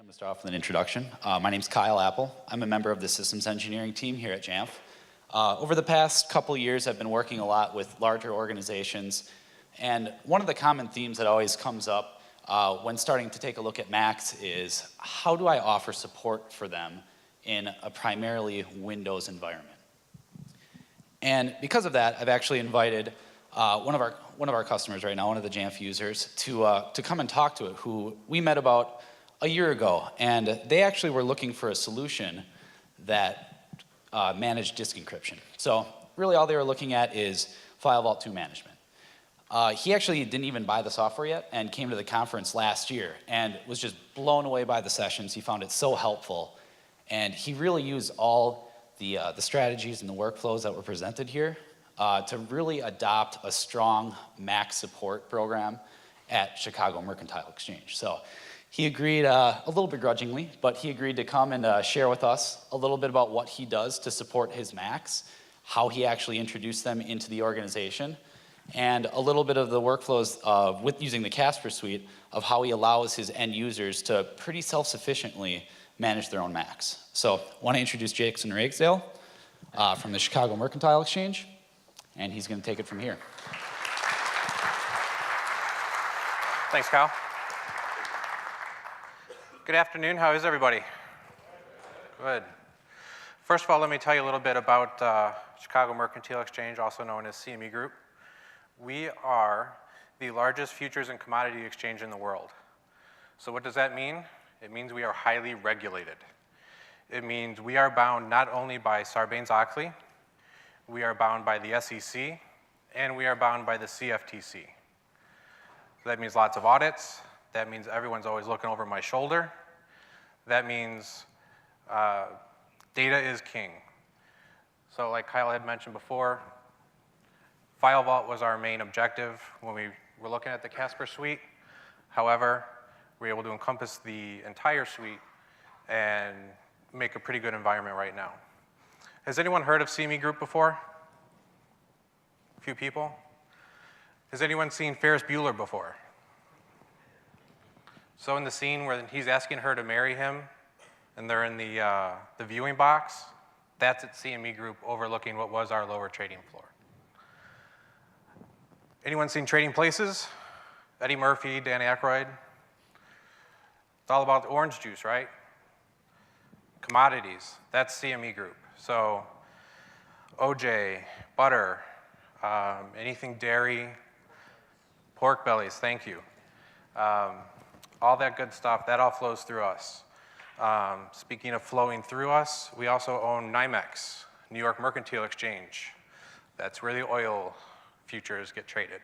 I'm going to start off with an introduction. My name's Kyle Apple. I'm a member of the systems engineering team here at Jamf. Over the past couple years, I've been working a lot with larger organizations, and one of the common themes that always comes up when starting to take a look at Macs is, how do I offer support for them in a primarily Windows environment? And because of that, I've actually invited one of our customers right now, one of the Jamf users, to come and talk to it, who we met about a year ago, and they actually were looking for a solution that managed disk encryption. So really all they were looking at is File Vault 2 management. He actually didn't even buy the software yet and came to the conference last year and was just blown away by the sessions. He found it so helpful, and he really used all the strategies and the workflows that were presented here to really adopt a strong Mac support program at Chicago Mercantile Exchange. So he agreed, a little begrudgingly, but he agreed to come and share with us a little bit about what he does to support his Macs, how he actually introduced them into the organization, and a little bit of the workflows with using the Casper suite of how he allows his end users to pretty self-sufficiently manage their own Macs. So I want to introduce Jason Ragsdale from the Chicago Mercantile Exchange, and he's going to take it from here. Thanks, Kyle. Good afternoon. How is everybody? Good. First of all, let me tell you a little bit about Chicago Mercantile Exchange, also known as CME Group. We are the largest futures and commodity exchange in the world. So what does that mean? It means we are highly regulated. It means we are bound not only by Sarbanes-Oxley, we are bound by the SEC, and we are bound by the CFTC. That means lots of audits. That means everyone's always looking over my shoulder. That means data is king. So like Kyle had mentioned before, File Vault was our main objective when we were looking at the Casper suite. However, we're able to encompass the entire suite and make a pretty good environment right now. Has anyone heard of CME Group before? A few people? Has anyone seen Ferris Bueller before? So in the scene where he's asking her to marry him, and they're in the viewing box, that's at CME Group overlooking what was our lower trading floor. Anyone seen Trading Places? Eddie Murphy, Dan Aykroyd? It's all about the orange juice, right? Commodities, that's CME Group. So OJ, butter, anything dairy, pork bellies, thank you. All that good stuff, that all flows through us. Speaking of flowing through us, we also own NYMEX, New York Mercantile Exchange. That's where the oil futures get traded.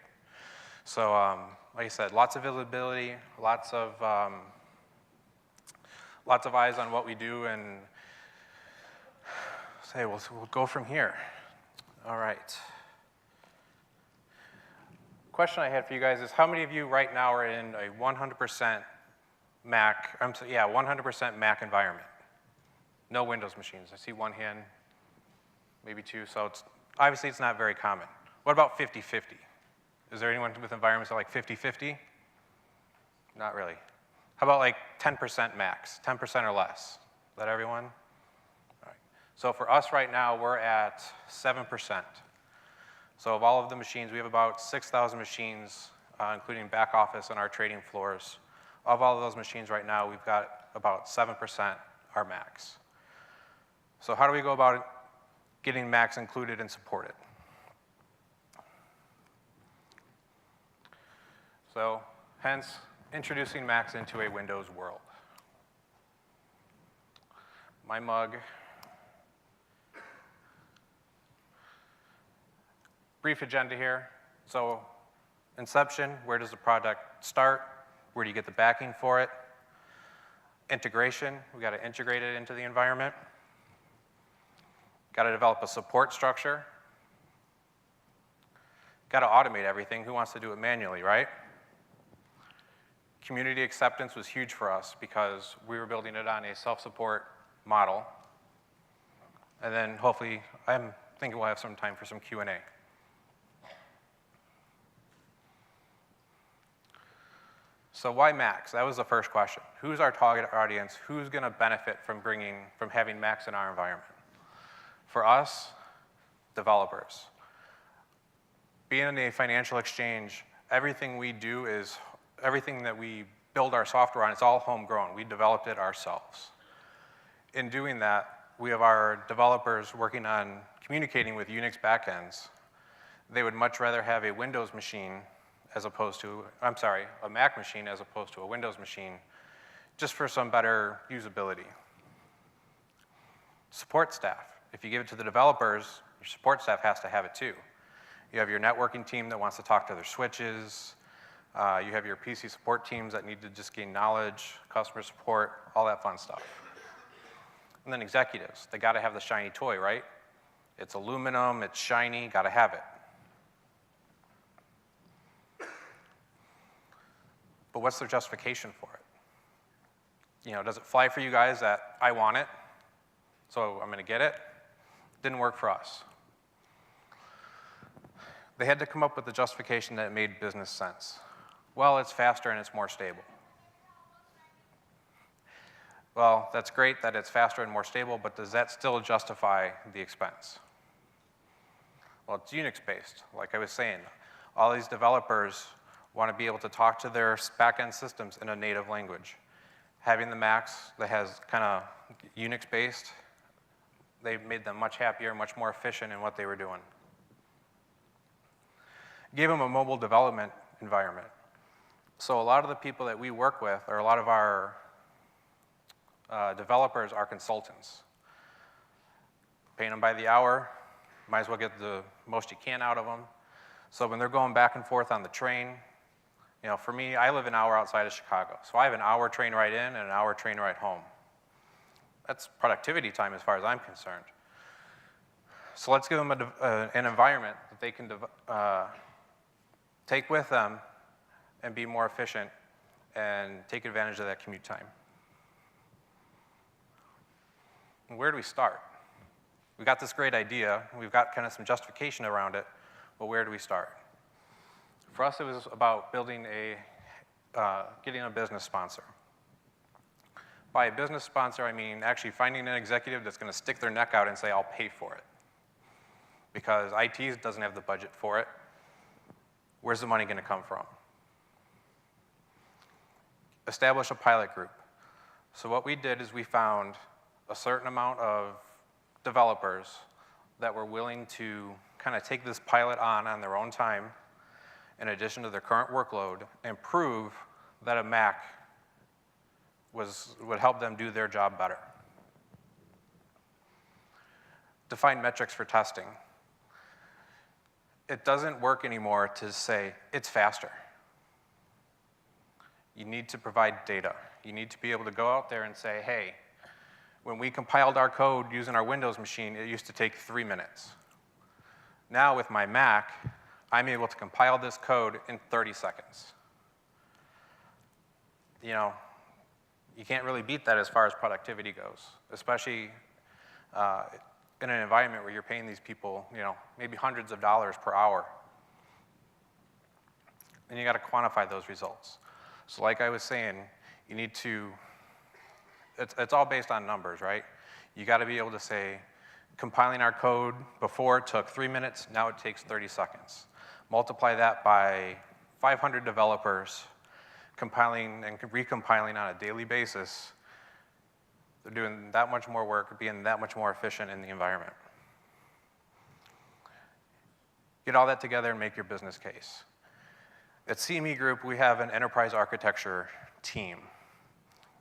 So like I said, lots of visibility, lots of eyes on what we do, and say we'll go from here. All right. Question I had for you guys is, how many of you right now are in a 100% Mac, 100% Mac environment? No Windows machines. I see one hand, maybe two, so obviously it's not very common. What about 50-50? Is there anyone with environments that are like 50-50? Not really. How about like 10% Macs, 10% or less? Is that everyone? All right. So for us right now, we're at 7%. So of all of the machines, we have about 6,000 machines, including back office and our trading floors. Of all of those machines right now, we've got about 7% are Macs. So how do we go about getting Macs included and supported? So hence, introducing Macs into a Windows world. My mug. Brief agenda here. So inception, where does the product start? Where do you get the backing for it? Integration, we got to integrate it into the environment. Got to develop a support structure. Got to automate everything. Who wants to do it manually, right? Community acceptance was huge for us because we were building it on a self-support model. And then hopefully, I'm thinking we'll have some time for some Q&A. So why Macs? That was the first question. Who's our target audience? Who's going to benefit from having Macs in our environment? For us, developers. Being a financial exchange, everything we do is, everything that we build our software on, it's all homegrown. We developed it ourselves. In doing that, we have our developers working on communicating with Unix backends. They would much rather have a Windows machine as opposed to, a Mac machine as opposed to a Windows machine, just for some better usability. Support staff. If you give it to the developers, your support staff has to have it too. You have your networking team that wants to talk to their switches. You have your PC support teams that need to just gain knowledge, customer support, all that fun stuff. And then executives. They got to have the shiny toy, right? It's aluminum, it's shiny, got to have it. But what's their justification for it? Does it fly for you guys that I want it, so I'm going to get it? Didn't work for us. They had to come up with a justification that made business sense. Well, it's faster and it's more stable. Well, that's great that it's faster and more stable, but does that still justify the expense? Well, it's Unix-based. Like I was saying, all these developers want to be able to talk to their back-end systems in a native language. Having the Macs that has kind of Unix-based, they made them much happier, much more efficient in what they were doing. Gave them a mobile development environment. So a lot of the people that we work with, or a lot of our developers, are consultants. Paying them by the hour, might as well get the most you can out of them. So when they're going back and forth on the train, for me, I live an hour outside of Chicago. So I have an hour train ride in and an hour train ride home. That's productivity time as far as I'm concerned. So let's give them an environment that they can take with them and be more efficient and take advantage of that commute time. And where do we start? We got this great idea. We've got kind of some justification around it, but where do we start? For us, it was about getting a business sponsor. By a business sponsor, I mean actually finding an executive that's going to stick their neck out and say, I'll pay for it. Because IT doesn't have the budget for it. Where's the money going to come from? Establish a pilot group. So what we did is we found a certain amount of developers that were willing to kind of take this pilot on their own time, in addition to their current workload, and prove that a Mac would help them do their job better. Define metrics for testing. It doesn't work anymore to say, it's faster. You need to provide data. You need to be able to go out there and say, hey, when we compiled our code using our Windows machine, it used to take 3 minutes. Now with my Mac, I'm able to compile this code in 30 seconds. You can't really beat that as far as productivity goes, especially in an environment where you're paying these people, maybe hundreds of dollars per hour. And you got to quantify those results. So like I was saying, you need to, it's all based on numbers, right? You got to be able to say, compiling our code before took 3 minutes, now it takes 30 seconds. Multiply that by 500 developers compiling and recompiling on a daily basis. They're doing that much more work, being that much more efficient in the environment. Get all that together and make your business case. At CME Group, we have an enterprise architecture team.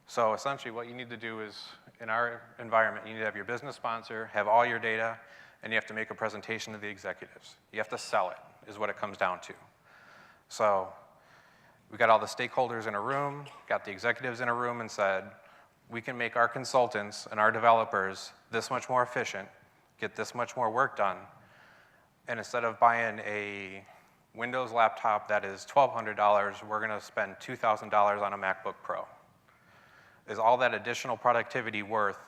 So essentially what you need to do is, in our environment, you need to have your business sponsor, have all your data, and you have to make a presentation to the executives. You have to sell it, is what it comes down to. So we got all the stakeholders in a room, got the executives in a room, and said, we can make our consultants and our developers this much more efficient, get this much more work done, and instead of buying a Windows laptop that is $1,200, we're going to spend $2,000 on a MacBook Pro. Is all that additional productivity worth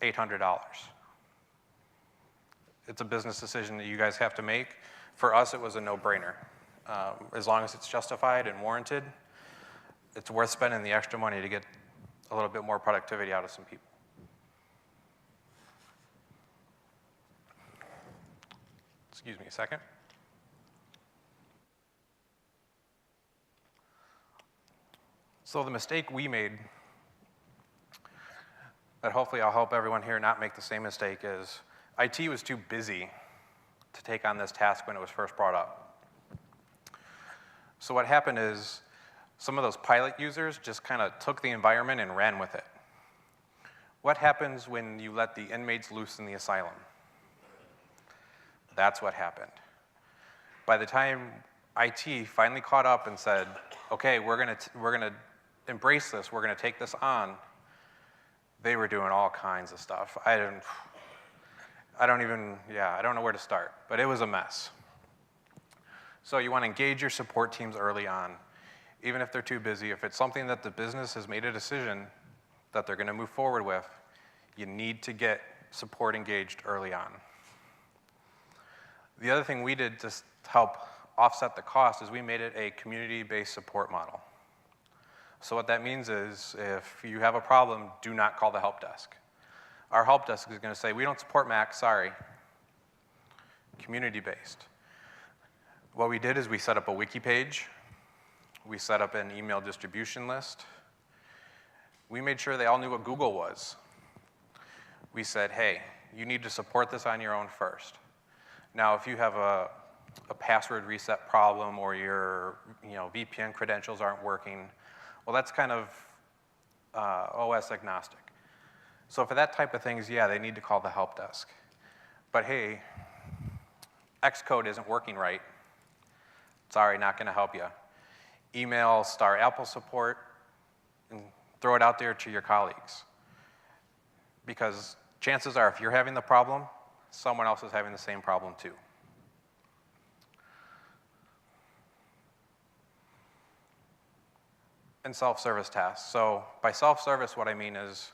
$800? It's a business decision that you guys have to make. For us, it was a no-brainer. As long as it's justified and warranted. it's worth spending the extra money to get a little bit more productivity out of some people. Excuse me a second. So the mistake we made, that hopefully I'll help everyone here not make the same mistake, is IT was too busy to take on this task when it was first brought up. So what happened is some of those pilot users just kind of took the environment and ran with it. What happens when you let the inmates loose in the asylum? That's what happened. By the time IT finally caught up and said, okay, we're gonna embrace this, we're gonna take this on, they were doing all kinds of stuff. I don't know where to start, but it was a mess. So you want to engage your support teams early on, even if they're too busy. If it's something that the business has made a decision that they're going to move forward with, you need to get support engaged early on. The other thing we did to help offset the cost is we made it a community-based support model. So what that means is if you have a problem, do not call the help desk. Our help desk is going to say, we don't support Mac, sorry. Community-based. What we did is we set up a wiki page. We set up an email distribution list. We made sure they all knew what Google was. We said, hey, you need to support this on your own first. Now, if you have a password reset problem or your VPN credentials aren't working, well, that's kind of OS agnostic. So for that type of things, yeah, they need to call the help desk. But hey, Xcode isn't working right. Sorry, not going to help you. Email *Apple support and throw it out there to your colleagues. Because chances are, if you're having the problem, someone else is having the same problem too. And self-service tasks. So by self-service, what I mean is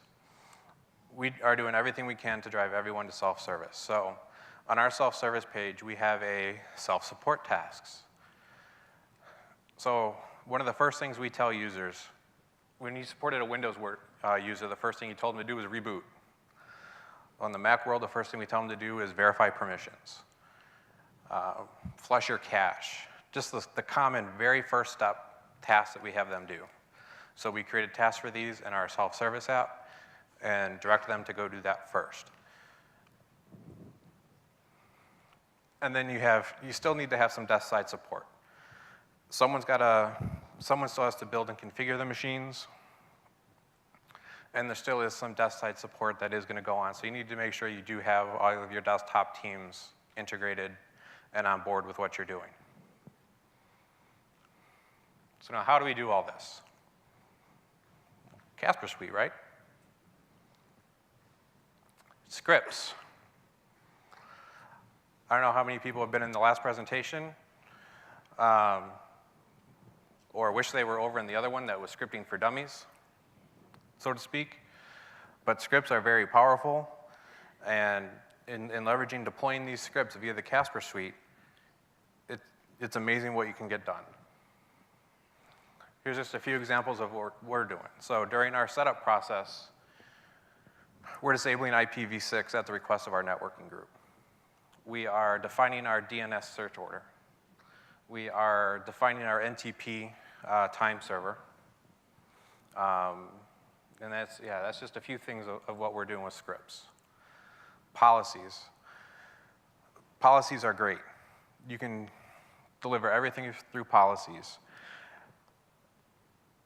we are doing everything we can to drive everyone to self-service. So on our self-service page, we have a self-support tasks. So one of the first things we tell users, when you supported a Windows user, the first thing you told them to do was reboot. On the Mac world, the first thing we tell them to do is verify permissions. Flush your cache. Just the common, very first step tasks that we have them do. So we created tasks for these in our self-service app and direct them to go do that first. And then you still need to have some desk side support. Someone still has to build and configure the machines, and there still is some desk side support that is going to go on. So you need to make sure you do have all of your desktop teams integrated and on board with what you're doing. So now how do we do all this? Casper suite, right? Scripts. I don't know how many people have been in the last presentation, or wish they were over in the other one that was scripting for dummies, so to speak. But scripts are very powerful, and in leveraging deploying these scripts via the Casper suite, it's amazing what you can get done. Here's just a few examples of what we're doing. So during our setup process, we're disabling IPv6 at the request of our networking group. We are defining our DNS search order. We are defining our NTP time server. And that's just a few things of what we're doing with scripts. Policies. Policies are great. You can deliver everything through policies.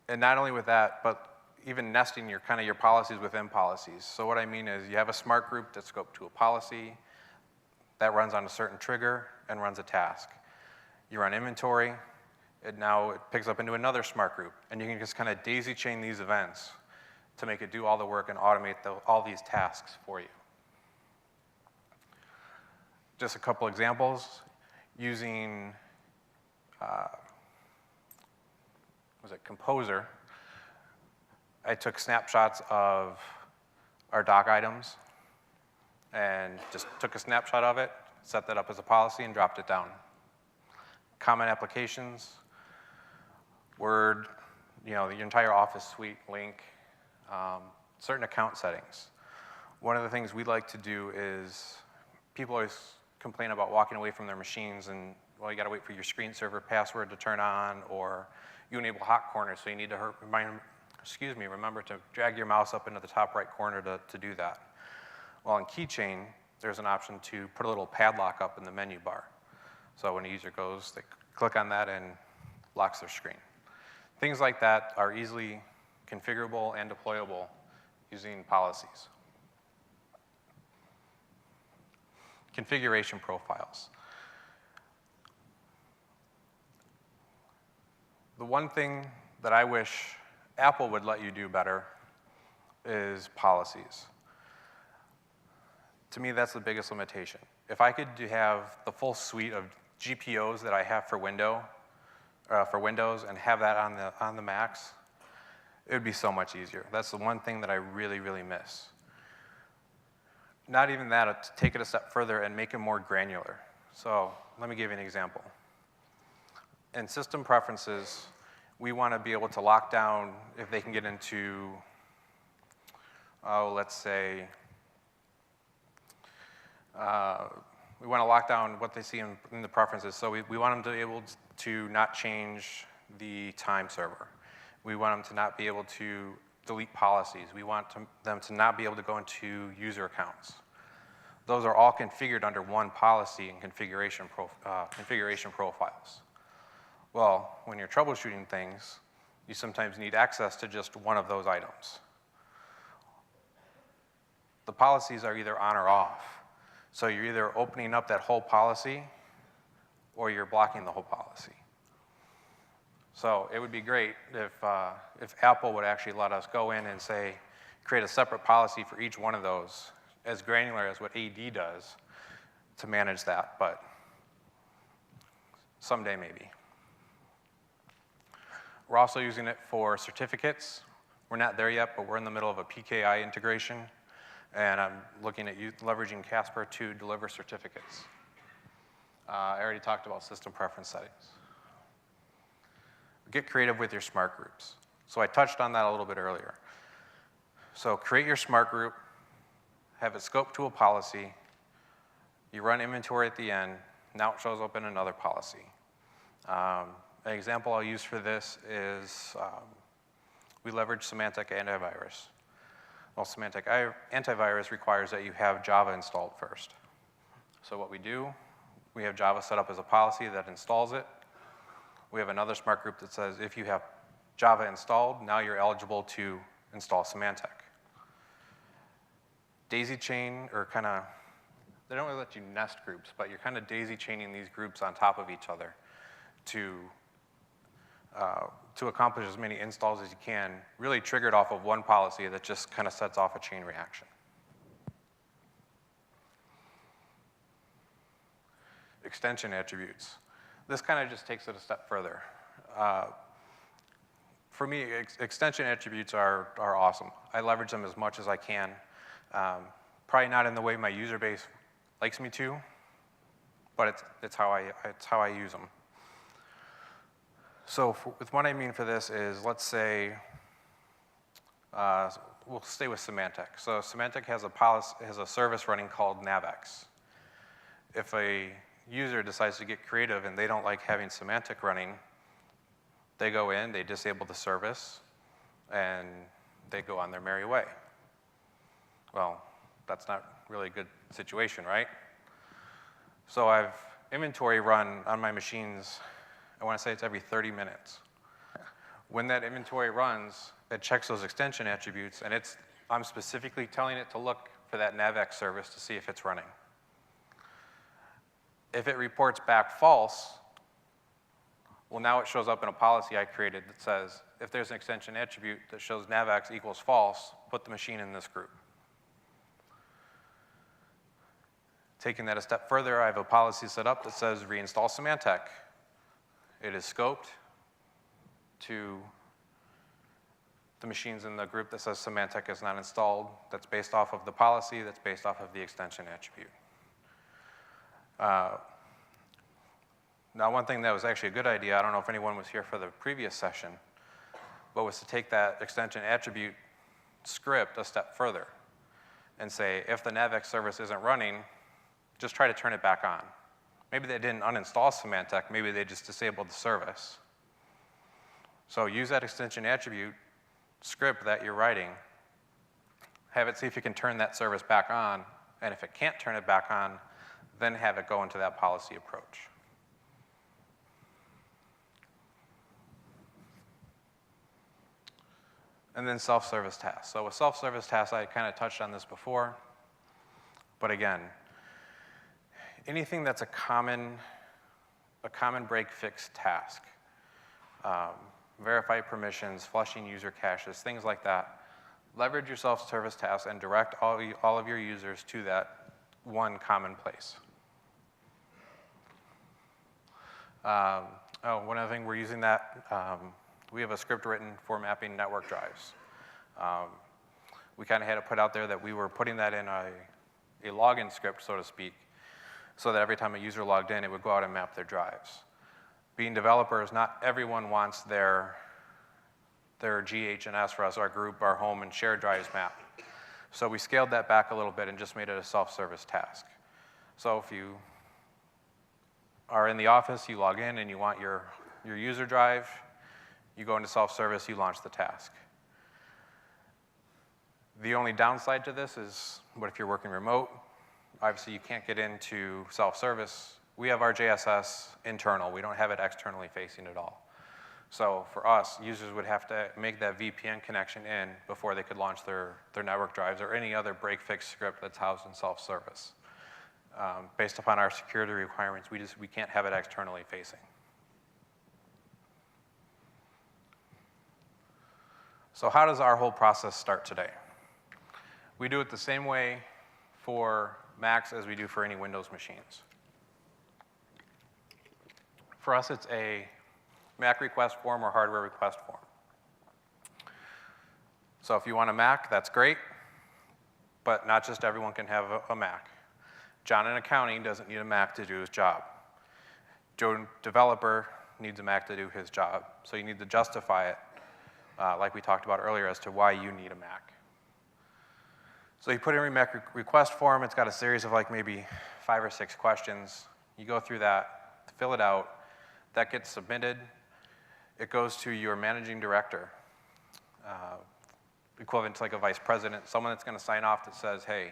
And not only with that, but even nesting your policies within policies. So what I mean is you have a smart group that's scoped to a policy that runs on a certain trigger and runs a task. You run inventory, now it picks up into another smart group, and you can just kind of daisy chain these events to make it do all the work and automate all these tasks for you. Just a couple examples using Composer. I took snapshots of our doc items and just took a snapshot of it, set that up as a policy, and dropped it down. Common applications, Word, your entire Office suite link, certain account settings. One of the things we like to do is, people always complain about walking away from their machines and, well, you gotta wait for your screensaver password to turn on, or you enable hot corners, so you need to remember to drag your mouse up into the top right corner to do that. Well, in Keychain, there's an option to put a little padlock up in the menu bar. So when a user goes, they click on that and locks their screen. Things like that are easily configurable and deployable using policies. Configuration profiles. The one thing that I wish Apple would let you do better is policies. To me, that's the biggest limitation. If I could have the full suite of GPOs that I have for Windows and have that on the Macs, it would be so much easier. That's the one thing that I really, really miss. Not even that, to take it a step further and make it more granular. So let me give you an example. In system preferences, we want to be able to lock down if they can get into, let's say, we want to lock down what they see in the preferences. So we want them to be able to not change the time server. We want them to not be able to delete policies. We want them to not be able to go into user accounts. Those are all configured under one policy and configuration profiles. Well, when you're troubleshooting things, you sometimes need access to just one of those items. The policies are either on or off. So you're either opening up that whole policy or you're blocking the whole policy. So it would be great if Apple would actually let us go in and say, create a separate policy for each one of those, as granular as what AD does to manage that, but someday maybe. We're also using it for certificates. We're not there yet, but we're in the middle of a PKI integration, and I'm looking at leveraging Casper to deliver certificates. I already talked about system preference settings. Get creative with your smart groups. So I touched on that a little bit earlier. So create your smart group, have it scoped to a policy, you run inventory at the end, now it shows up in another policy. An example I'll use for this is we leverage Symantec antivirus. Well, Symantec antivirus requires that you have Java installed first. So what we do, we have Java set up as a policy that installs it. We have another smart group that says if you have Java installed, now you're eligible to install Symantec. Daisy chain, or kind of, they don't really let you nest groups, but you're kind of daisy chaining these groups on top of each other to accomplish as many installs as you can, really triggered off of one policy that just kind of sets off a chain reaction. Extension attributes. This kind of just takes it a step further. For me, extension attributes are awesome. I leverage them as much as I can. Probably not in the way my user base likes me to, but it's how I use them. So with what I mean for this is, let's say, we'll stay with Symantec. So Symantec has a service running called NavX. If a user decides to get creative and they don't like having Symantec running, they go in, they disable the service, and they go on their merry way. Well, that's not really a good situation, right? So I've inventory run on my machines, I want to say it's every 30 minutes. When that inventory runs, it checks those extension attributes, and I'm specifically telling it to look for that NavX service to see if it's running. If it reports back false, well, now it shows up in a policy I created that says, if there's an extension attribute that shows NavX equals false, put the machine in this group. Taking that a step further, I have a policy set up that says reinstall Symantec. It is scoped to the machines in the group that says Symantec is not installed. That's based off of the policy, that's based off of the extension attribute. Now, one thing that was actually a good idea, I don't know if anyone was here for the previous session, was to take that extension attribute script a step further and say, if the NavX service isn't running, just try to turn it back on. Maybe they didn't uninstall Symantec, maybe they just disabled the service. So use that extension attribute script that you're writing, have it see if you can turn that service back on, and if it can't turn it back on, then have it go into that policy approach. And then self-service tasks. So with self-service tasks, I kind of touched on this before, but again, anything that's a common break fix task, verify permissions, flushing user caches, things like that, leverage your self-service tasks and direct all of your users to that one common place. One other thing, we're using that, we have a script written for mapping network drives. We kind of had to put out there that we were putting that in a login script, so to speak, so that every time a user logged in, it would go out and map their drives. Being developers, not everyone wants their GH&S for us, our group, our home, and shared drives map. So we scaled that back a little bit and just made it a self-service task. So if you are in the office, you log in and you want your user drive, you go into self-service, you launch the task. The only downside to this is, what if you're working remote? Obviously, you can't get into self-service. We have our JSS internal. We don't have it externally facing at all. So for us, users would have to make that VPN connection in before they could launch their network drives or any other break-fix script that's housed in self-service. Based upon our security requirements, we can't have it externally facing. So how does our whole process start today? We do it the same way for Macs as we do for any Windows machines. For us, it's a Mac request form or hardware request form. So if you want a Mac, that's great, but not just everyone can have a Mac. John in accounting doesn't need a Mac to do his job. Joe developer needs a Mac to do his job. So you need to justify it, like we talked about earlier, as to why you need a Mac. So you put in a Mac request form. It's got a series of like maybe 5 or 6 questions. You go through that, fill it out. That gets submitted. It goes to your managing director, equivalent to like a vice president, someone that's going to sign off that says, hey,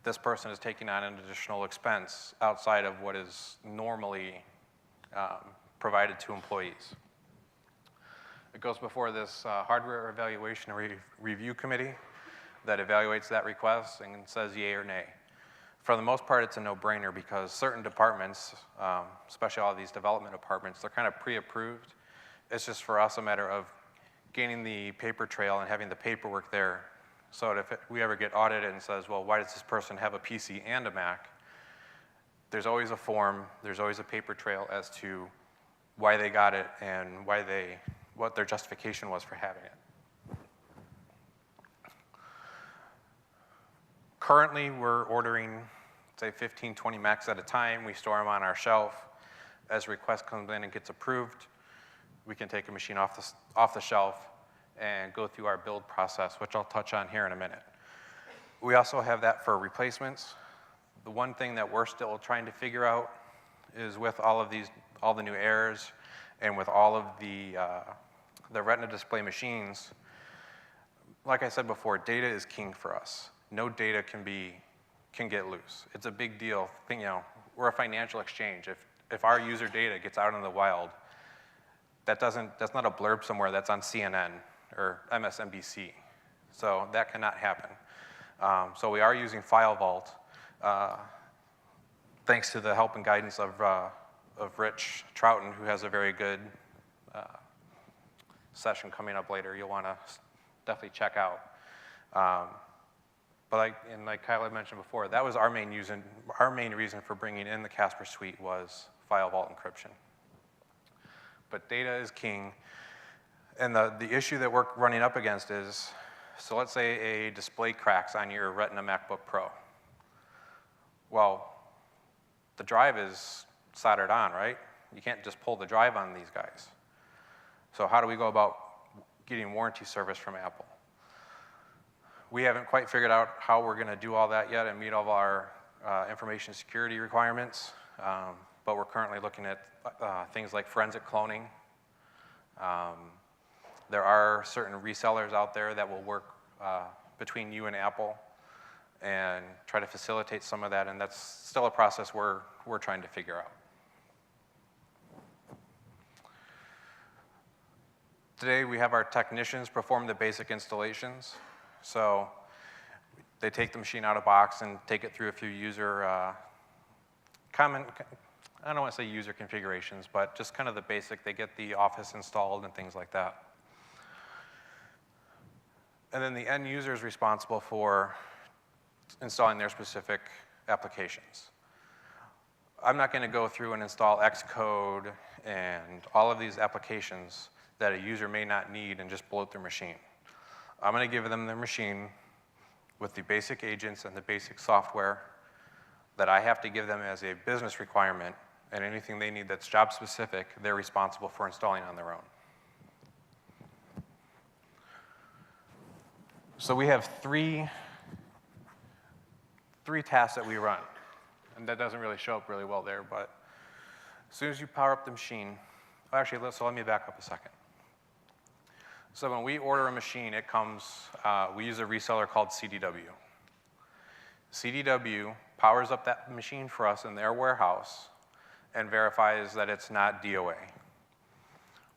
this person is taking on an additional expense outside of what is normally provided to employees. It goes before this hardware evaluation review committee that evaluates that request and says yay or nay. For the most part, it's a no-brainer because certain departments, especially all of these development departments, they're kind of pre-approved. It's just for us a matter of gaining the paper trail and having the paperwork there so that if we ever get audited and says, well, why does this person have a PC and a Mac? There's always a form, there's always a paper trail as to why they got it and what their justification was for having it. Currently, we're ordering, say, 15, 20 Macs at a time. We store them on our shelf. As a request comes in and gets approved, we can take a machine off the shelf and go through our build process, which I'll touch on here in a minute. We also have that for replacements. The one thing that we're still trying to figure out is with all the new errors and with all of the Retina display machines, like I said before, data is king for us. No data can get loose. It's a big deal. We're a financial exchange. If our user data gets out in the wild, that's not a blurb somewhere that's on CNN or MSNBC. So that cannot happen. So we are using File Vault, thanks to the help and guidance of Rich Troughton, who has a very good session coming up later. You'll want to definitely check out. But like Kyle had mentioned before, that was our main reason for bringing in the Casper suite was File Vault encryption. But data is king. And the issue that we're running up against is, so let's say a display cracks on your Retina MacBook Pro. Well, the drive is soldered on, right? You can't just pull the drive on these guys. So how do we go about getting warranty service from Apple. We haven't quite figured out how we're going to do all that yet and meet all of our information security requirements, but we're currently looking at things like forensic cloning. There are certain resellers out there that will work between you and Apple and try to facilitate some of that, and that's still a process we're trying to figure out. Today we have our technicians perform the basic installations. So they take the machine out of box and take it through a few user I don't want to say user configurations, but just kind of the basic. They get the office installed and things like that. And then the end user is responsible for installing their specific applications. I'm not going to go through and install Xcode and all of these applications that a user may not need and just bloat their machine. I'm going to give them their machine with the basic agents and the basic software that I have to give them as a business requirement, and anything they need that's job specific, they're responsible for installing on their own. So we have three tasks that we run, and that doesn't really show up really well there, but as soon as you power up the machine, actually, so let me back up a second. So when we order a machine, it comes, we use a reseller called CDW. CDW powers up that machine for us in their warehouse and verifies that it's not DOA.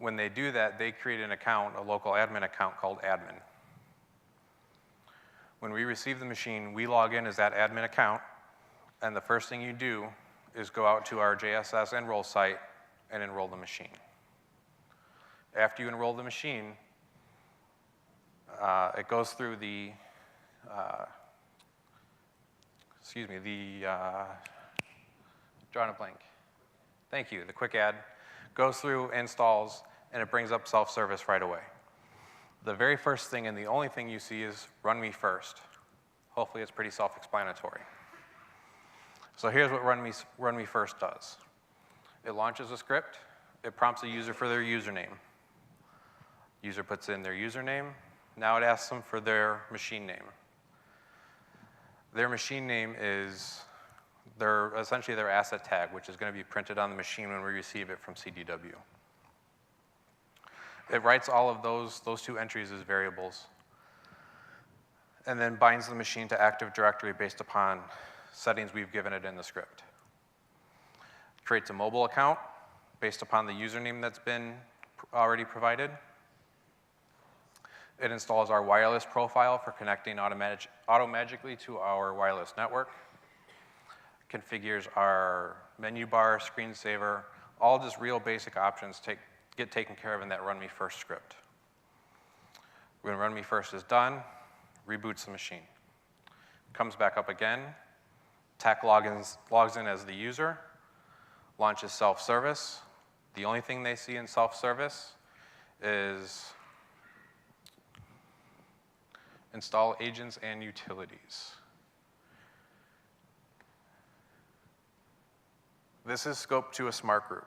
When they do that, they create an account, a local admin account called admin. When we receive the machine, we log in as that admin account, and the first thing you do is go out to our JSS enroll site and enroll the machine. After you enroll the machine, it goes through the, drawing a blank. Thank you, the quick add. Goes through, installs, and it brings up self-service right away. The very first thing and the only thing you see is run me first. Hopefully it's pretty self-explanatory. So here's what run me first does. It launches a script. It prompts the user for their username. User puts in their username. Now it asks them for their machine name. Their machine name is essentially their asset tag, which is going to be printed on the machine when we receive it from CDW. It writes all of those two entries as variables, and then binds the machine to Active Directory based upon settings we've given it in the script. Creates a mobile account based upon the username that's been already provided. It installs our wireless profile for connecting automatically to our wireless network. Configures our menu bar, screensaver, all just real basic options get taken care of in that run me first script. When run me first is done, reboots the machine. Comes back up again, tech logs in as the user, launches self-service. The only thing they see in self-service is install agents and utilities. This is scoped to a smart group.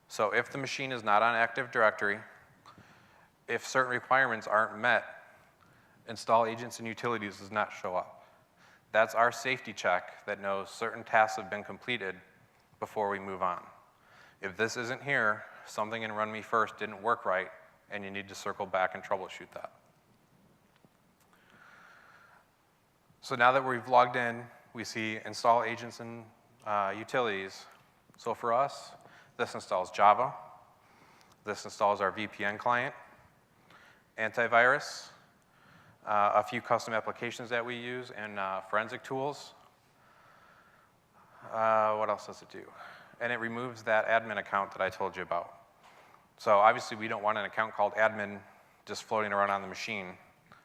So if the machine is not on Active Directory, if certain requirements aren't met, install agents and utilities does not show up. That's our safety check that knows certain tasks have been completed before we move on. If this isn't here, something in Run Me First didn't work right, and you need to circle back and troubleshoot that. So now that we've logged in, we see install agents and utilities. So for us, this installs Java. This installs our VPN client, antivirus, a few custom applications that we use, and forensic tools. What else does it do? And it removes that admin account that I told you about. So obviously we don't want an account called admin just floating around on the machine.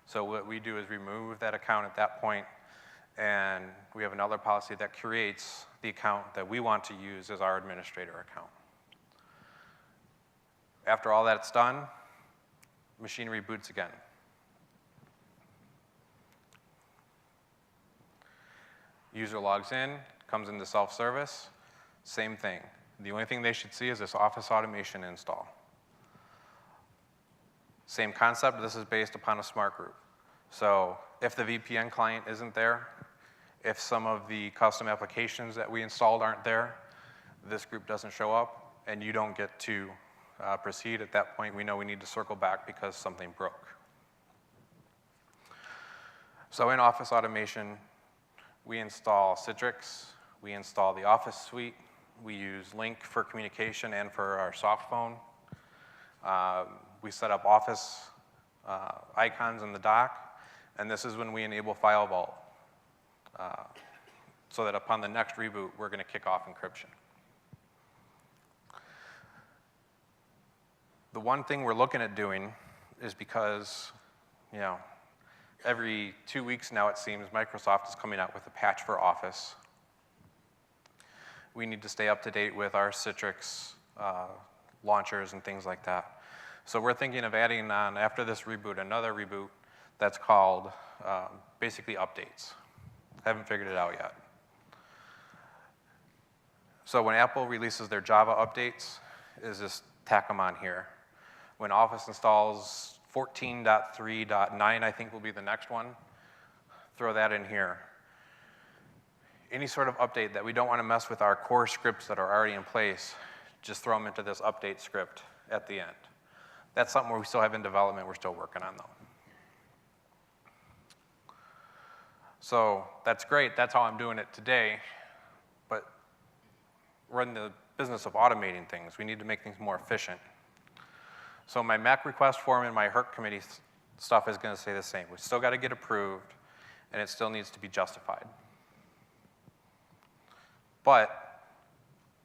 So what we do is remove that account at that point, and we have another policy that creates the account that we want to use as our administrator account. After all that's done, machine reboots again. User logs in, comes into self-service, same thing. The only thing they should see is this Office Automation install. Same concept, this is based upon a smart group. So if the VPN client isn't there, if some of the custom applications that we installed aren't there, this group doesn't show up, and you don't get to proceed. At that point, we know we need to circle back because something broke. So in Office Automation, we install Citrix, we install the Office suite, we use Link for communication and for our soft phone. We set up Office icons in the dock, and this is when we enable File Vault, so that upon the next reboot, we're going to kick off encryption. The one thing we're looking at doing is because, every 2 weeks now, it seems, Microsoft is coming out with a patch for Office. We need to stay up to date with our Citrix launchers and things like that. So we're thinking of adding on, after this reboot, another reboot that's called basically updates. Haven't figured it out yet. So when Apple releases their Java updates, is just tack them on here. When Office installs 14.3.9, I think will be the next one, throw that in here. Any sort of update that we don't want to mess with our core scripts that are already in place, just throw them into this update script at the end. That's something we still have in development, we're still working on though. So that's great, that's how I'm doing it today, but we're in the business of automating things. We need to make things more efficient. So my Mac request form and my HERC committee stuff is going to stay the same. We still got to get approved, and it still needs to be justified. But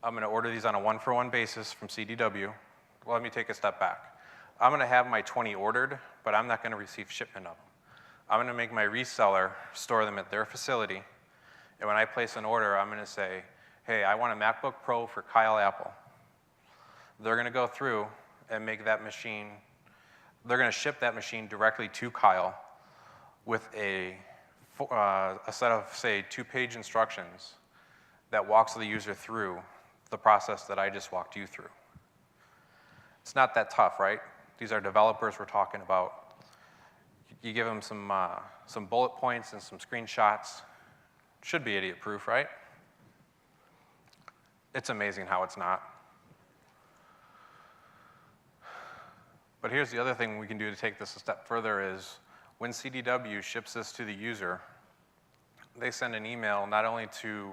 I'm going to order these on a one-for-one basis from CDW. Well, let me take a step back. I'm going to have my 20 ordered, but I'm not going to receive shipment of them. I'm going to make my reseller store them at their facility, and when I place an order, I'm going to say, hey, I want a MacBook Pro for Kyle Apple. They're going to go through and make that machine, they're going to ship that machine directly to Kyle with a set of, say, 2-page instructions that walks the user through the process that I just walked you through. It's not that tough, right? These are developers we're talking about. You give them some bullet points and some screenshots. Should be idiot-proof, right? It's amazing how it's not. But here's the other thing we can do to take this a step further is when CDW ships this to the user, they send an email not only to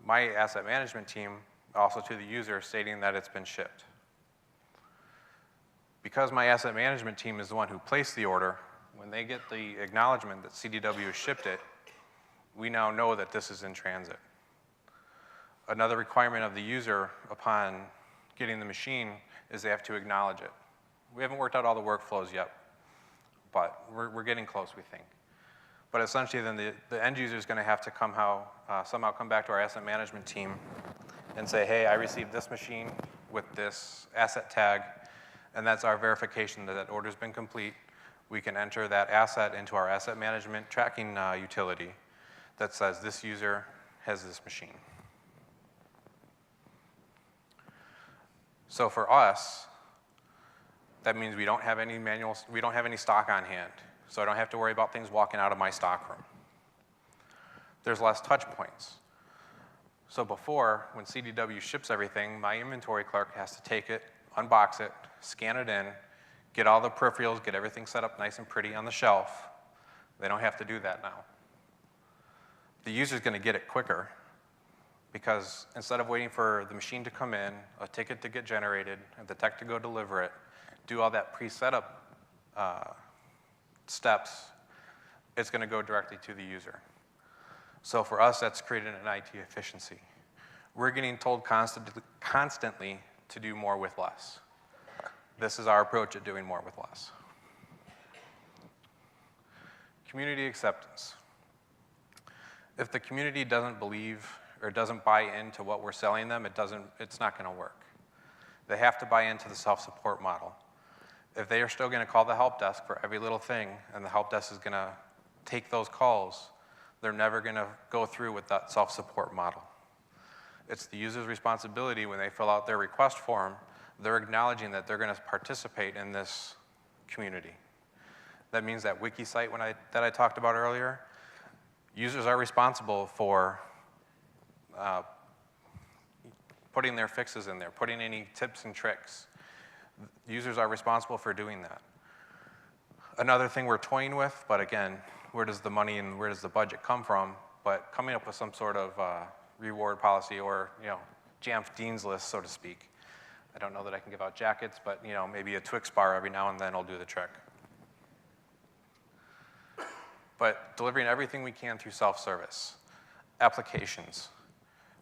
my asset management team, but also to the user stating that it's been shipped. Because my asset management team is the one who placed the order, when they get the acknowledgement that CDW shipped it, we now know that this is in transit. Another requirement of the user upon getting the machine is they have to acknowledge it. We haven't worked out all the workflows yet, but we're getting close, we think. But essentially, then the end user is going to have to somehow come back to our asset management team and say, hey, I received this machine with this asset tag, and that's our verification that that order's been complete. We can enter that asset into our asset management tracking utility that says this user has this machine. So for us, that means we don't have any manuals, we don't have any stock on hand. So I don't have to worry about things walking out of my stock room. There's less touch points. So before, when CDW ships everything, my inventory clerk has to take it, unbox it, scan it in, get all the peripherals, get everything set up nice and pretty on the shelf. They don't have to do that now. The user's going to get it quicker because instead of waiting for the machine to come in, a ticket to get generated, and the tech to go deliver it, do all that pre-setup steps, it's going to go directly to the user. So for us, that's created an IT efficiency. We're getting told constantly to do more with less. This is our approach at doing more with less. Community acceptance. If the community doesn't believe or doesn't buy into what we're selling them, it's not going to work. They have to buy into the self-support model. If they are still going to call the help desk for every little thing, and the help desk is going to take those calls, they're never going to go through with that self-support model. It's the user's responsibility when they fill out their request form they're acknowledging that they're going to participate in this community. That means that wiki site that I talked about earlier, users are responsible for putting their fixes in there, putting any tips and tricks. Users are responsible for doing that. Another thing we're toying with, but again, where does the money and where does the budget come from? But coming up with some sort of reward policy or, Jamf Dean's List, so to speak. I don't know that I can give out jackets, but maybe a Twix bar every now and then will do the trick. But delivering everything we can through self-service, applications,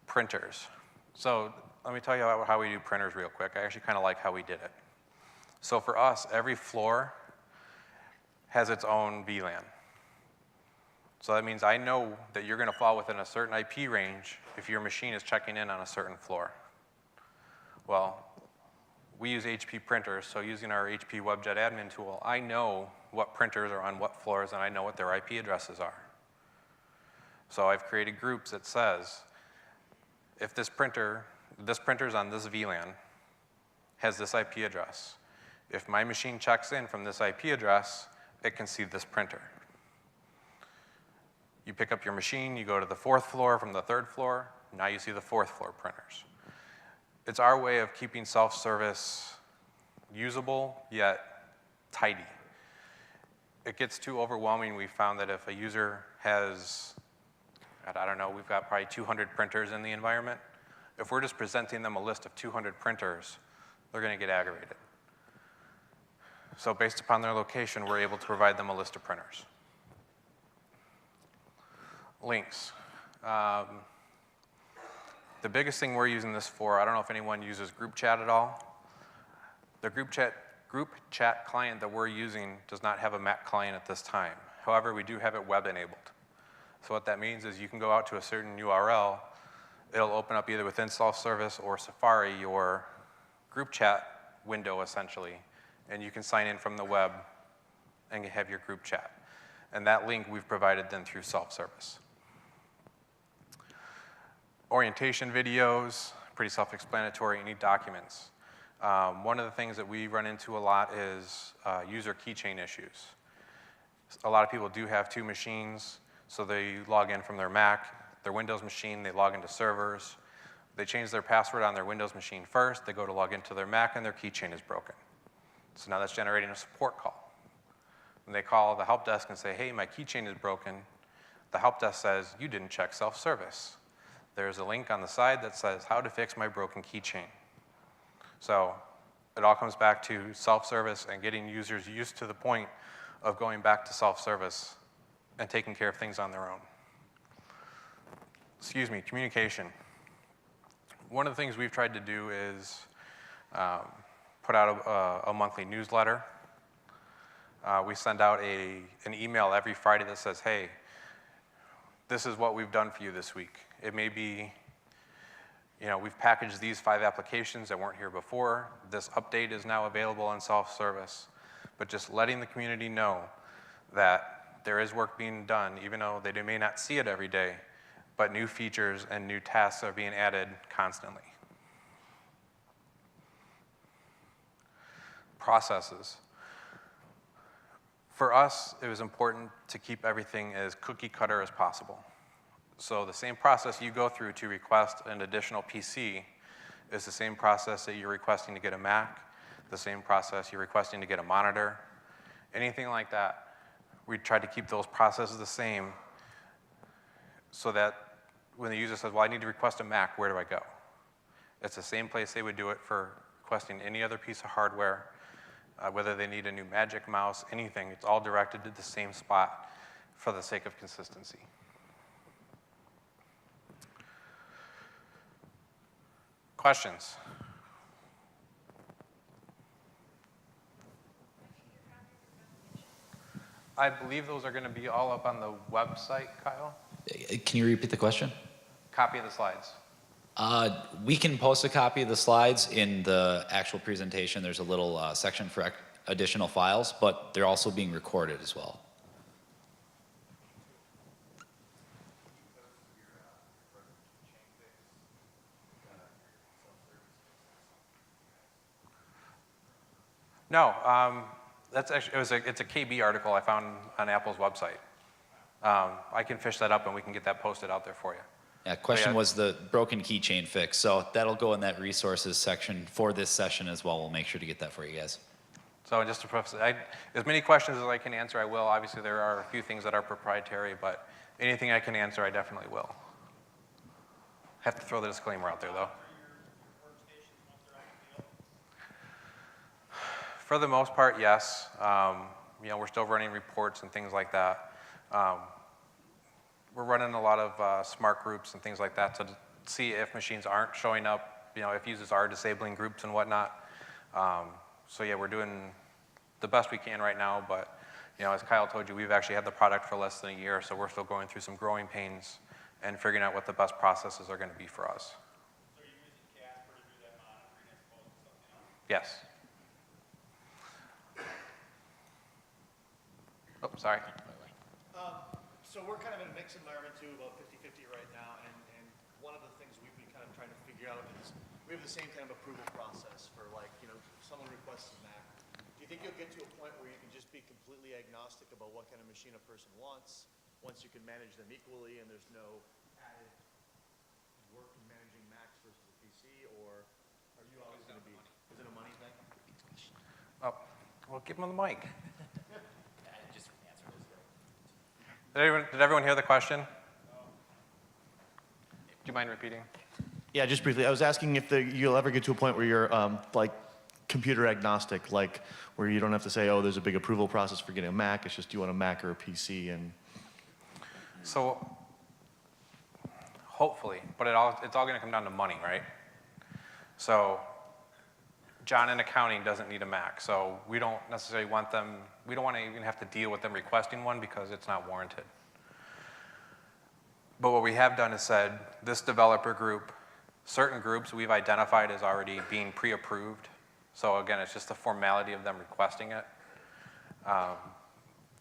printers. So let me tell you how we do printers real quick. I actually kind of like how we did it. So for us, every floor has its own VLAN. So that means I know that you're going to fall within a certain IP range if your machine is checking in on a certain floor. Well, we use HP printers, so using our HP WebJet admin tool, I know what printers are on what floors and I know what their IP addresses are. So I've created groups that says, if this printer's on this VLAN, has this IP address. If my machine checks in from this IP address, it can see this printer. You pick up your machine, you go to the 4th floor from the 3rd floor, now you see the 4th floor printers. It's our way of keeping self-service usable, yet tidy. It gets too overwhelming. We found that if a user has, I don't know, we've got probably 200 printers in the environment. If we're just presenting them a list of 200 printers, they're going to get aggravated. So based upon their location, we're able to provide them a list of printers. Links. The biggest thing we're using this for, I don't know if anyone uses group chat at all. The group chat client that we're using does not have a Mac client at this time. However, we do have it web enabled. So what that means is you can go out to a certain URL, it'll open up either within self-service or Safari your group chat window essentially, and you can sign in from the web and have your group chat. And that link we've provided then through self-service. Orientation videos, pretty self-explanatory. You need documents. One of the things that we run into a lot is user keychain issues. A lot of people do have 2 machines, so they log in from their Mac, their Windows machine, they log into servers. They change their password on their Windows machine first, they go to log into their Mac, and their keychain is broken. So now that's generating a support call. And they call the help desk and say, hey, my keychain is broken. The help desk says, you didn't check self-service. There's a link on the side that says how to fix my broken keychain. So it all comes back to self-service and getting users used to the point of going back to self-service and taking care of things on their own. Communication. One of the things we've tried to do is put out a monthly newsletter. We send out an email every Friday that says, hey, this is what we've done for you this week. It may be, we've packaged these 5 applications that weren't here before. This update is now available on self-service. But just letting the community know that there is work being done, even though they may not see it every day, but new features and new tasks are being added constantly. Processes. For us, it was important to keep everything as cookie cutter as possible. So the same process you go through to request an additional PC is the same process that you're requesting to get a Mac, the same process you're requesting to get a monitor, anything like that. We tried to keep those processes the same so that when the user says, well, I need to request a Mac, where do I go? It's the same place they would do it for requesting any other piece of hardware, whether they need a new Magic Mouse, anything. It's all directed to the same spot for the sake of consistency. Questions? I believe those are going to be all up on the website, Kyle. Can you repeat the question? Copy of the slides. We can post a copy of the slides in the actual presentation. There's a little section for additional files, but they're also being recorded as well. No, that's actually, it's a KB article I found on Apple's website. I can fish that up and we can get that posted out there for you. Yeah, question yeah. was the broken keychain fix. So that'll go in that resources section for this session as well. We'll make sure to get that for you guys. So just to preface, as many questions as I can answer, I will. Obviously, there are a few things that are proprietary, but anything I can answer, I definitely will. Have to throw the disclaimer out there, though. For the most part, yes. You know, we're still running reports and things like that. We're running a lot of smart groups and things like that to see if machines aren't showing up, you know, if users are disabling groups and whatnot. So yeah, we're doing the best we can right now, but you know, as Kyle told you, we've actually had the product for less than a year, so we're still going through some growing pains and figuring out what the best processes are going to be for us. So you're using Casper to do that monitoring as opposed to something else? Yes. Oh, sorry. So we're kind of in a mixed environment too, about 50-50 right now, and one of the things we've been kind of trying to figure out is we have the same kind of approval process for, like, you know, if someone requests a Mac. Do you think you'll get to a point where you can just be completely agnostic about what kind of machine a person wants, once you can manage them equally and there's no added work in managing Macs versus a PC, or are you always going to be, is it a money thing? Oh, well, give him the mic. Just answer this. Did everyone hear the question? Do you mind repeating? Yeah, just briefly. I was asking if you'll ever get to a point where you're like computer agnostic, like where you don't have to say, oh, there's a big approval process for getting a Mac. It's just, do you want a Mac or a PC? And So hopefully, but it's all going to come down to money, right? So John in accounting doesn't need a Mac, so we don't necessarily want them, we don't want to even have to deal with them requesting one because it's not warranted. But what we have done is said, this developer group, certain groups we've identified as already being pre-approved. So again, it's just the formality of them requesting it.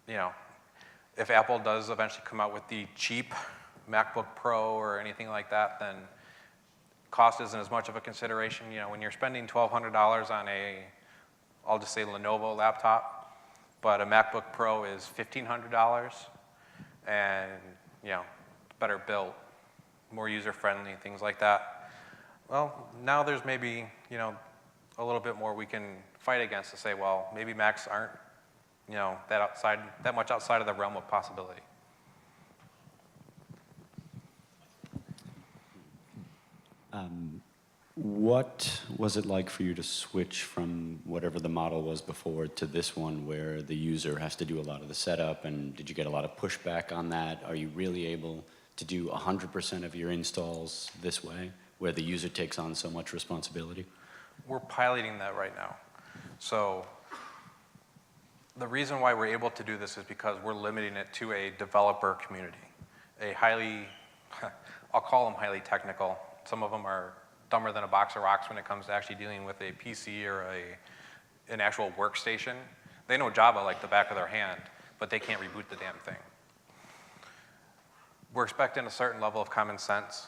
You know, if Apple does eventually come out with the cheap MacBook Pro or anything like that, then cost isn't as much of a consideration. You know, when you're spending $1,200 on I'll just say Lenovo laptop, but a MacBook Pro is $1,500, and you know, better built, more user-friendly, things like that. Well, now there's maybe, you know, a little bit more we can fight against to say, well, maybe Macs aren't, you know, that much outside of the realm of possibility. What was it like for you to switch from whatever the model was before to this one where the user has to do a lot of the setup, and did you get a lot of pushback on that? Are you really able to do 100% of your installs this way, where the user takes on so much responsibility? We're piloting that right now. So the reason why we're able to do this is because we're limiting it to a developer community, a highly, I'll call them highly technical. Some of them are dumber than a box of rocks when it comes to actually dealing with a PC or an actual workstation. They know Java like the back of their hand, but they can't reboot the damn thing. We're expecting a certain level of common sense.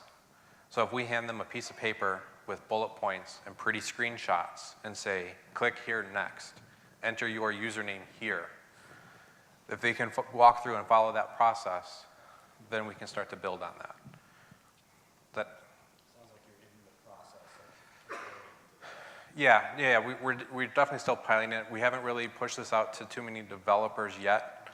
So if we hand them a piece of paper with bullet points and pretty screenshots and say, click here next, enter your username here, if they can walk through and follow that process, then we can start to build on that. Sounds like you're in the process of We're definitely still piloting it. We haven't really pushed this out to too many developers yet.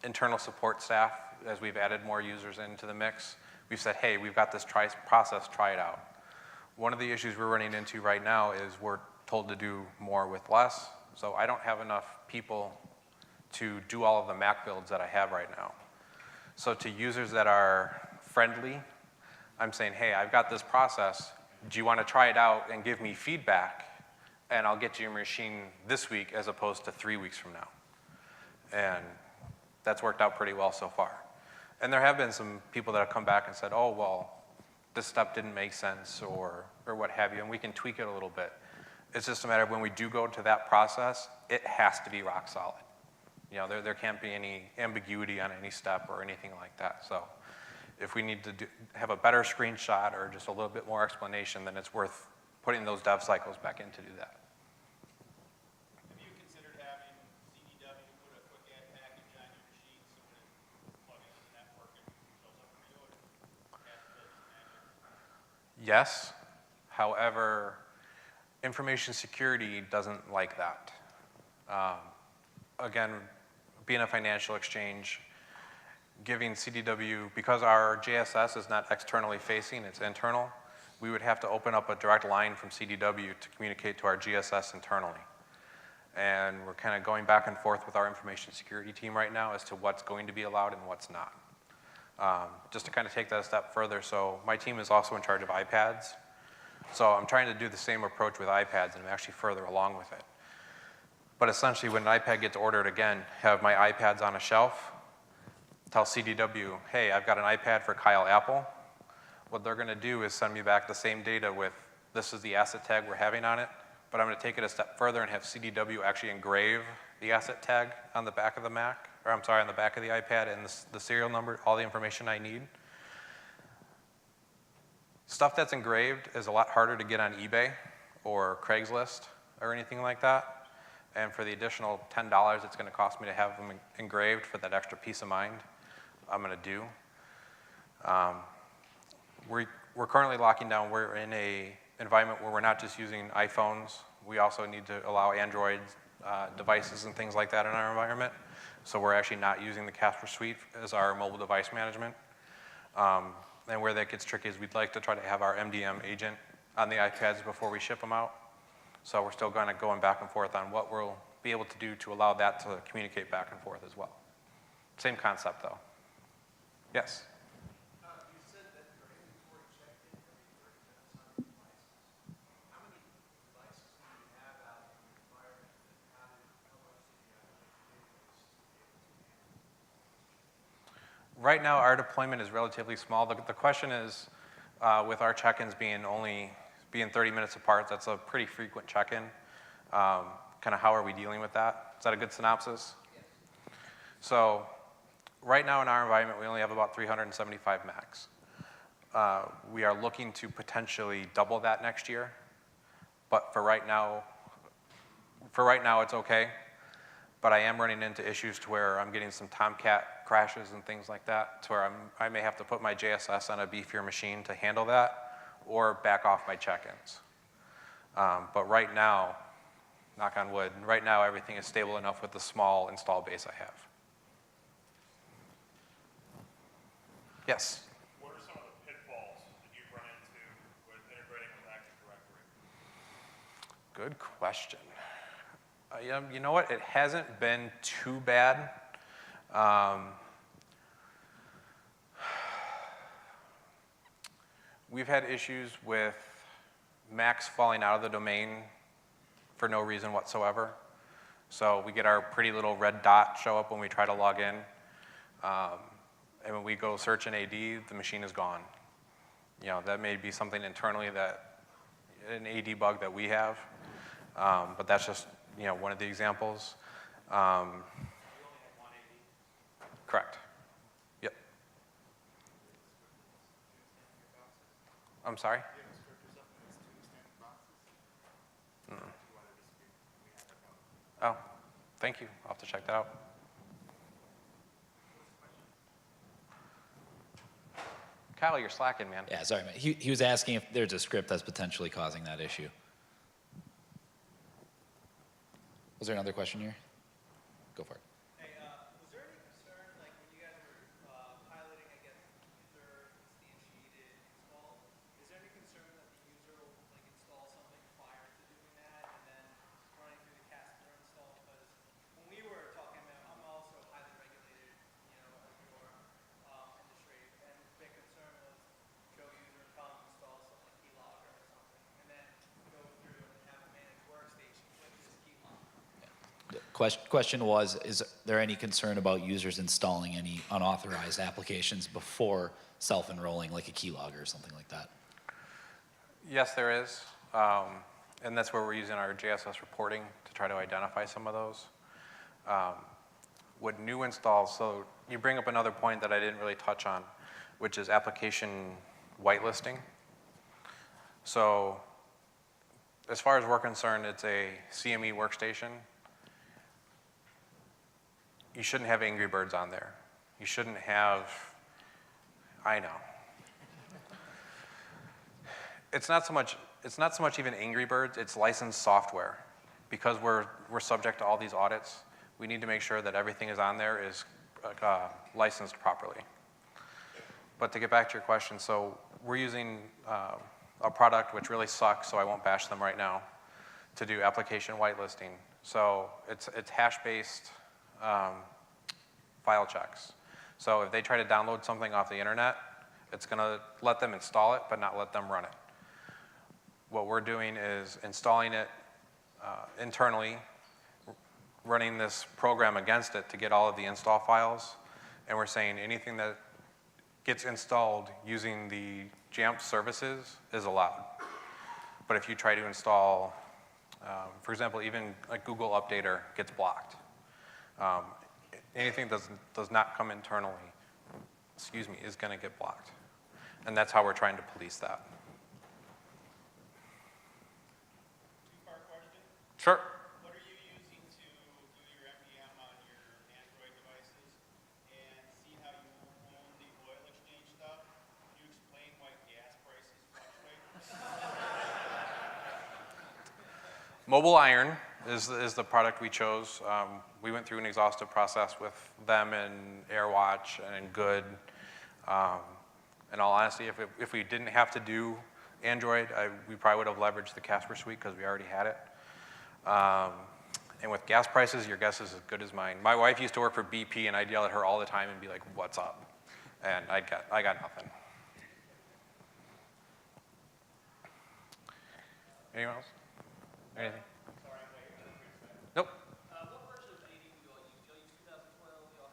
Internal support staff, as we've added more users into the mix, we've said, hey, we've got this process, try it out. One of the issues we're running into right now is we're told to do more with less, so I don't have enough people to do all of the Mac builds that I have right now. So to users that are friendly, I'm saying, hey, I've got this process. Do you want to try it out and give me feedback? And I'll get you your machine this week as opposed to 3 weeks from now. And that's worked out pretty well so far. And there have been some people that have come back and said, oh, well, this step didn't make sense or what have you, and we can tweak it a little bit. It's just a matter of when we do go to that process, it has to be rock solid. You know, there can't be any ambiguity on any step or anything like that. So if we need to have a better screenshot or just a little bit more explanation, then it's worth putting those dev cycles back in to do that. Yes. However, information security doesn't like that. Again, being a financial exchange, giving CDW, because our JSS is not externally facing, it's internal, we would have to open up a direct line from CDW to communicate to our GSS internally. And we're kind of going back and forth with our information security team right now as to what's going to be allowed and what's not. Just to kind of take that a step further, so my team is also in charge of iPads. So I'm trying to do the same approach with iPads, and I'm actually further along with it. But essentially, when an iPad gets ordered again, have my iPads on a shelf, tell CDW, hey, I've got an iPad for Kyle Apple. What they're going to do is send me back the same data with, this is the asset tag we're having on it, but I'm going to take it a step further and have CDW actually engrave the asset tag on the back of the Mac, or I'm sorry, on the back of the iPad and the serial number, all the information I need. Stuff that's engraved is a lot harder to get on eBay or Craigslist or anything like that. And for the additional $10 it's going to cost me to have them engraved for that extra peace of mind, I'm going to do. We're currently locking down. We're in a environment where we're not just using iPhones. We also need to allow Android devices and things like that in our environment. So we're actually not using the Casper suite as our mobile device management. And where that gets tricky is we'd like to try to have our MDM agent on the iPads before we ship them out. So we're still going back and forth on what we'll be able to do to allow that to communicate back and forth as well. Same concept, though. Yes? You said that your inventory checked in every 30 minutes on your devices. How many devices do you have out in your environment, and how much do you have to database to be able to handle? Right now, our deployment is relatively small. The question is, with our check-ins being 30 minutes apart, that's a pretty frequent check-in. Kind of how are we dealing with that? Is that a good synopsis? Yes. So right now in our environment, we only have about 375 Macs. We are looking to potentially double that next year. But for right now it's okay. But I am running into issues to where I'm getting some Tomcat crashes and things like that, to where I may have to put my JSS on a beefier machine to handle that, or back off my check-ins. But right now, knock on wood, right now everything is stable enough with the small install base I have. Yes? What are some of the pitfalls that you've run into with integrating with Active Directory? Good question. You know what? It hasn't been too bad. We've had issues with Macs falling out of the domain for no reason whatsoever. So we get our pretty little red dot show up when we try to log in. And when we go search an AD, the machine is gone. You know, that may be something internally an AD bug that we have. But that's just, one of the examples. You only have one AD? Correct. Yep. I'm sorry? Do you have a script or something that's two standard boxes? Mm. Do you want to dispute? We have it going. Oh, thank you. I'll have to check that out. Kyle, you're slacking, man. Yeah, sorry, man. He was asking if there's a script that's potentially causing that issue. Was there another question here? Go for it. Hey, was there any concern, like when you guys were piloting, I guess, user instantiated install, is there any concern that the user will install something prior to doing that and then running through the Casper install? Because when we were talking about, I'm also highly regulated, in your industry, and the big concern was Joe user come install something like keylogger or something, and then go through and have a managed workstation with this keylogger. The question was, is there any concern about users installing any unauthorized applications before self-enrolling, like a keylogger or something like that? Yes, there is. And that's where we're using our JSS reporting to try to identify some of those. With new installs, so you bring up another point that I didn't really touch on, which is application whitelisting. So as far as we're concerned, it's a CME workstation. You shouldn't have Angry Birds on there. You shouldn't have, I know. it's not so much even Angry Birds, it's licensed software. Because we're subject to all these audits, we need to make sure that everything is on there is licensed properly. But to get back to your question, so we're using a product which really sucks, so I won't bash them right now, to do application whitelisting. So it's hash-based file checks. So if they try to download something off the internet, it's gonna let them install it, but not let them run it. What we're doing is installing it internally, running this program against it to get all of the install files, and we're saying anything that gets installed using the Jamf services is allowed. But if you try to install, for example, even like Google Updater gets blocked. Anything that does not come internally, is gonna get blocked. And that's how we're trying to police that. Two-part question. Sure. What are you using to do your MDM on your Android devices? And see how you own the oil exchange stuff? Can you explain why gas prices fluctuate? Mobile Iron is the product we chose. We went through an exhaustive process with them and AirWatch and Good. In all honesty, if we didn't have to do Android, we probably would have leveraged the Casper suite because we already had it. And with gas prices, your guess is as good as mine. My wife used to work for BP, and I'd yell at her all the time and be like, "What's up?" And I got nothing. Anyone else? Anything? Sorry, I'm waiting for the second. Nope. What version of AD do you all use? Do you all use 2012? Do you all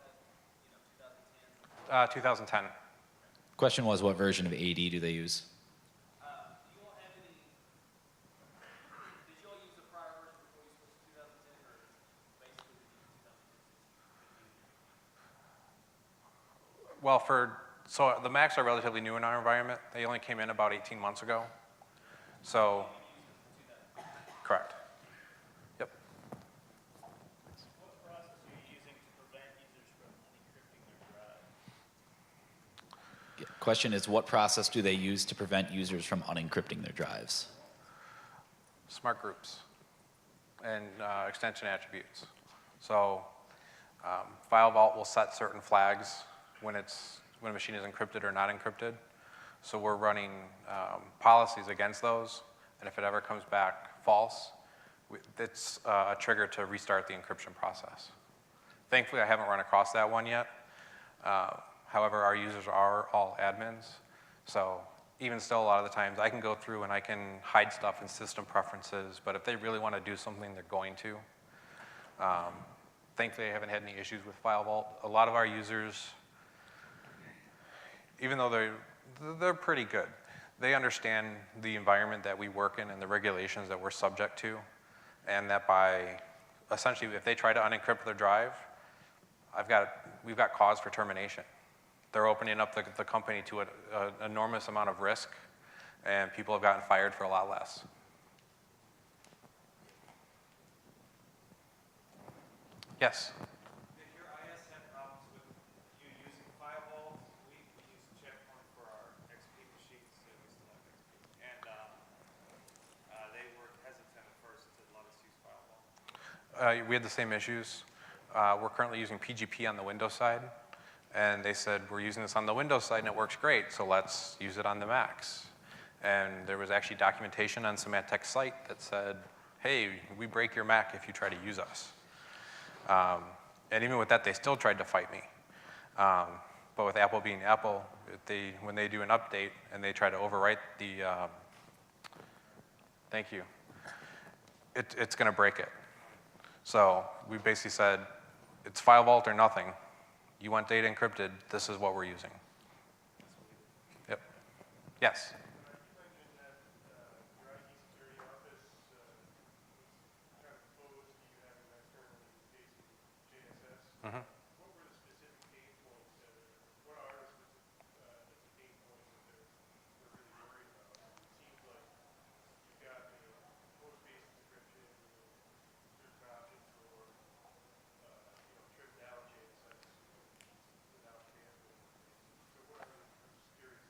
have, 2010? 2010. Question was, what version of AD do they use? Do you all have any, did you all use the prior version before you switched to 2010, or basically did you use 2010? Well, so the Macs are relatively new in our environment. They only came in about 18 months ago. So, correct. Yep. What process are you using to prevent users from unencrypting their drive? Question is, what process do they use to prevent users from unencrypting their drives? Smart groups and extension attributes. So, File Vault will set certain flags when a machine is encrypted or not encrypted. So we're running policies against those, and if it ever comes back false, it's a trigger to restart the encryption process. Thankfully, I haven't run across that one yet. However, our users are all admins, so even still, a lot of the times, I can go through and I can hide stuff in system preferences, but if they really want to do something, they're going to. Thankfully, I haven't had any issues with File Vault. A lot of our users, even though they're pretty good, they understand the environment that we work in and the regulations that we're subject to, and that by, essentially, if they try to unencrypt their drive, we've got cause for termination. They're opening up the company to an enormous amount of risk, and people have gotten fired for a lot less. Yes? If your IS had problems with you using Firewall, we use Checkpoint for our XP machines, so we still have XP. And they were hesitant at first to let us use Firewall. We had the same issues. We're currently using PGP on the Windows side, and they said, we're using this on the Windows side and it works great, so let's use it on the Macs. And there was actually documentation on Symantec's site that said, hey, we break your Mac if you try to use us. And even with that, they still tried to fight me. But with Apple being Apple, when they do an update and they try to overwrite the, thank you, it's gonna break it. So we basically said, it's File Vault or nothing. You want data encrypted, this is what we're using. Yep. Yes? You mentioned that your IT security office kind of proposed you having an externally facing JSS. What were the specific pain points what are the specific pain points that they're really worried about? It seems like you've got host-based encryption, certain options for trimmed down JSS without Jamf. So what are the security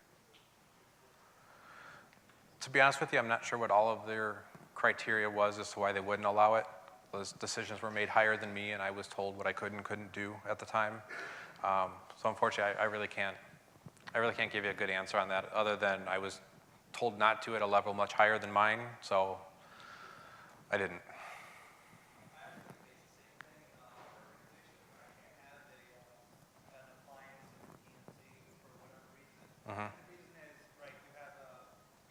To be honest with you, I'm not sure what all of their criteria was as to why they wouldn't allow it. Those decisions were made higher than me, and I was told what I could and couldn't do at the time. So unfortunately, I really can't give you a good answer on that, other than I was told not to at a level much higher than mine, so I didn't. The reason is, right, you have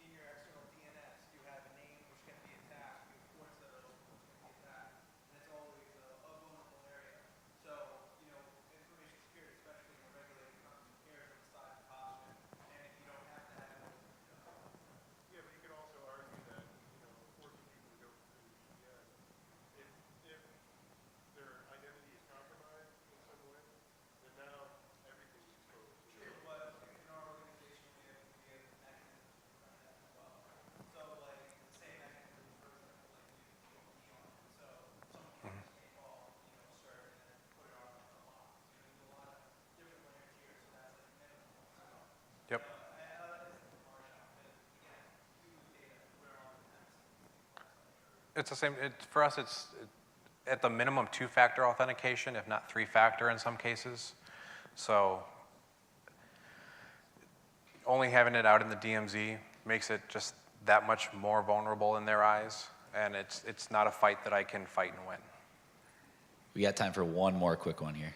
in your external DNS, you have a name which can be attacked, you have ports that are open which can be attacked, and it's always a vulnerable area. So, information security, especially in a regulated company, errs on the side of caution, and if you don't have to have it, Yeah, but you could also argue that, forcing people to go through the VPN, if their identity is compromised in some way, then now everything's exposed. but in our organization, we have mechanisms to prevent that as well. So, like, the same mechanism, for example, like you put key on it. So, someone can just take all, start and then put it on the box. There's a lot of different layers here, so that's like minimum. So, Yep. It's the same, for us, it's at the minimum 2-factor authentication, if not 3-factor in some cases. So only having it out in the DMZ makes it just that much more vulnerable in their eyes, and it's not a fight that I can fight and win. We got time for one more quick one here.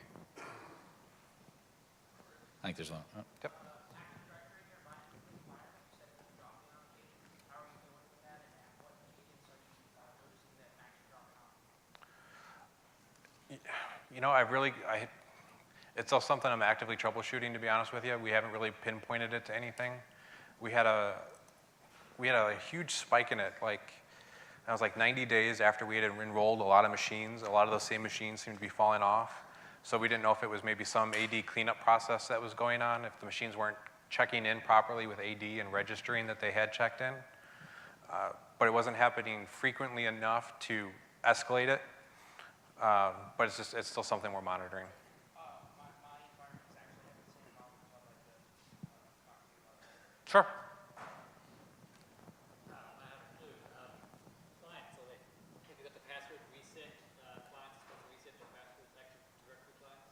I think there's one. Oh. Yep. It's also something I'm actively troubleshooting, to be honest with you. We haven't really pinpointed it to anything. We had a huge spike in it, that was like 90 days after we had enrolled a lot of machines. A lot of those same machines seemed to be falling off. So we didn't know if it was maybe some AD cleanup process that was going on, if the machines weren't checking in properly with AD and registering that they had checked in. But it wasn't happening frequently enough to escalate it. But it's still something we're monitoring. My environment is actually having the same problem, so I'd like to talk to you about that. Sure. I have a clue. Clients, so if you got the password reset, clients supposed to reset their passwords actually directory clients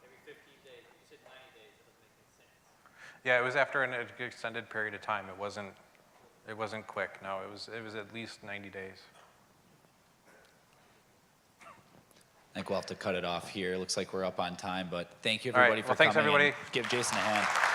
every 15 days. You said 90 days. That doesn't make any sense. Yeah, it was after an extended period of time. It wasn't quick. No, it was at least 90 days. I think we'll have to cut it off here. Looks like we're up on time, but thank you All right. everybody for Well, thanks, coming. everybody. And give Jason a hand.